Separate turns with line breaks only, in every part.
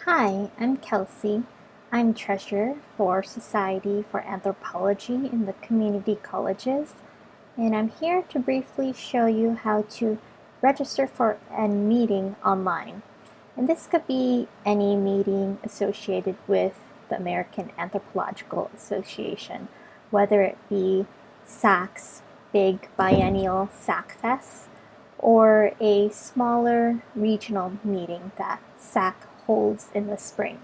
Hi, I'm Kelsey. I'm treasurer for Society for Anthropology in the community colleges, and I'm here to briefly show you how to register for a meeting online. And this could be any meeting associated with the American Anthropological Association, whether it be SACC's big biennial SACCFest or a smaller regional meeting that SACC holds in the spring.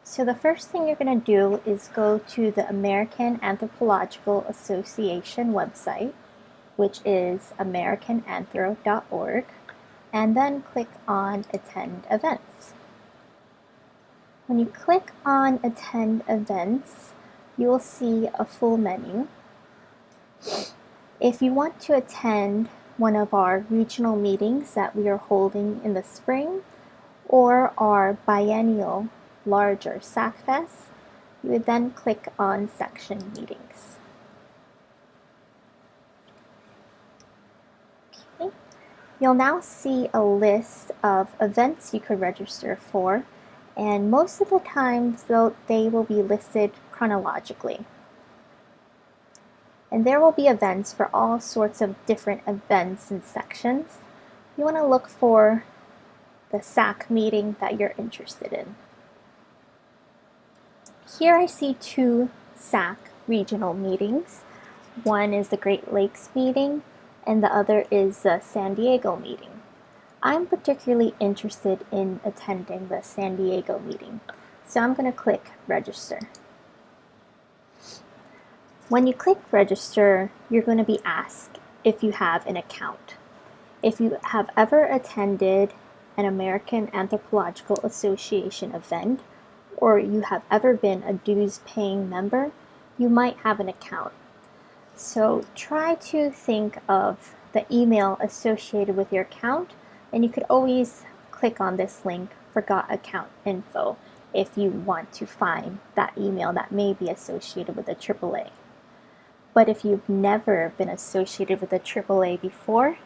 So the first thing you're going to do is go to the American Anthropological Association website, which is americananthro.org, and then click on Attend Events. When you click on Attend Events, you will see a full menu. If you want to attend one of our regional meetings that we are holding in the spring, or our biennial larger SACCFest, you would then click on Section Meetings. Okay. You'll now see a list of events you could register for, and most of the time they will be listed chronologically. And there will be events for all sorts of different events and sections. You want to look for the SACC meeting that you're interested in. Here I see two SACC regional meetings. One is the Great Lakes meeting and the other is the San Diego meeting. I'm particularly interested in attending the San Diego meeting, so I'm going to click Register. When you click Register, you're going to be asked if you have an account. If you have ever attended an American Anthropological Association event, or you have ever been a dues-paying member, you might have an account. So try to think of the email associated with your account, and you could always click on this link, Forgot Account Info, if you want to find that email that may be associated with the AAA. But if you've never been associated with the AAA before,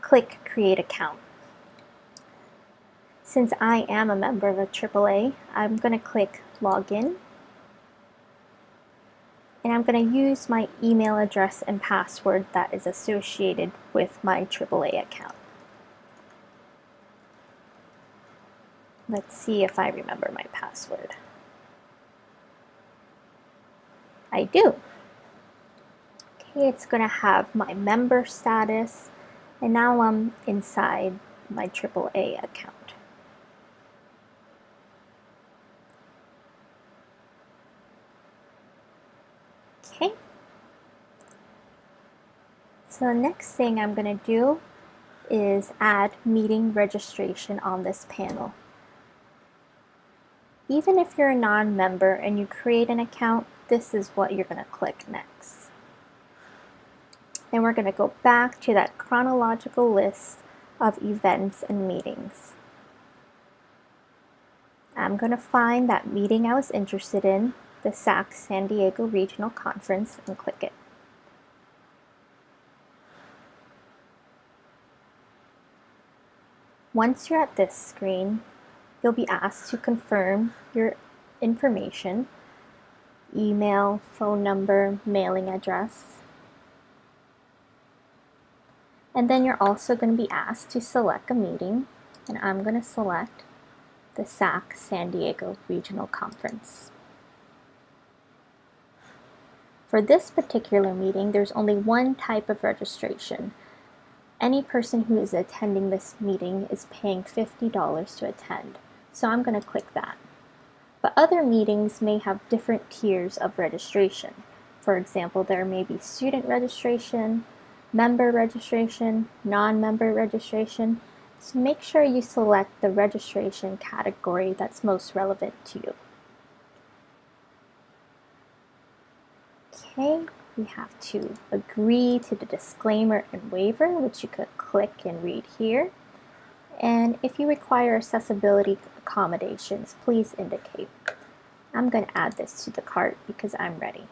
click Create Account. Since I am a member of the AAA, I'm going to click Login. And I'm going to use my email address and password that is associated with my AAA account. Let's see if I remember my password. I do. Okay, it's going to have my member status, and now I'm inside my AAA account. Okay. So the next thing I'm going to do is add meeting registration on this panel. Even if you're a non-member and you create an account, this is what you're going to click next. Then we're going to go back to that chronological list of events and meetings. I'm going to find that meeting I was interested in, the SACC San Diego Regional Conference, and click it. Once you're at this screen, you'll be asked to confirm your information, email, phone number, mailing address. And then you're also going to be asked to select a meeting, and I'm going to select the SACC San Diego Regional Conference. For this particular meeting, there's only one type of registration. Any person who is attending this meeting is paying $50 to attend, so I'm going to click that. But other meetings may have different tiers of registration. For example, there may be student registration, member registration, non-member registration, so make sure you select the registration category that's most relevant to you. Okay, we have to agree to the disclaimer and waiver, which you could click and read here. And if you require accessibility accommodations, please indicate. I'm going to add this to the cart because I'm ready.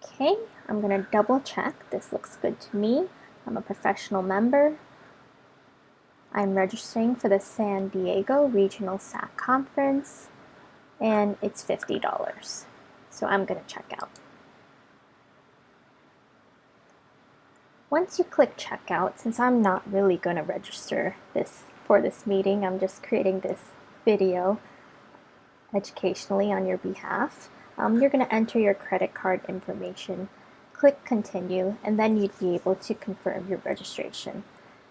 Okay, I'm going to double check. This looks good to me. I'm a professional member. I'm registering for the San Diego Regional SACC Conference, and it's $50. So I'm going to check out. Once you click checkout, since I'm not really going to register for this meeting, I'm just creating this video educationally on your behalf, you're going to enter your credit card information, click continue, and then you'd be able to confirm your registration.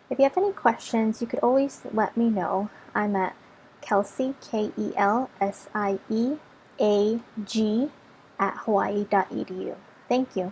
If you have any questions, you could always let me know. I'm at Kelsey, KELSIEAG @hawaii.edu. Thank you.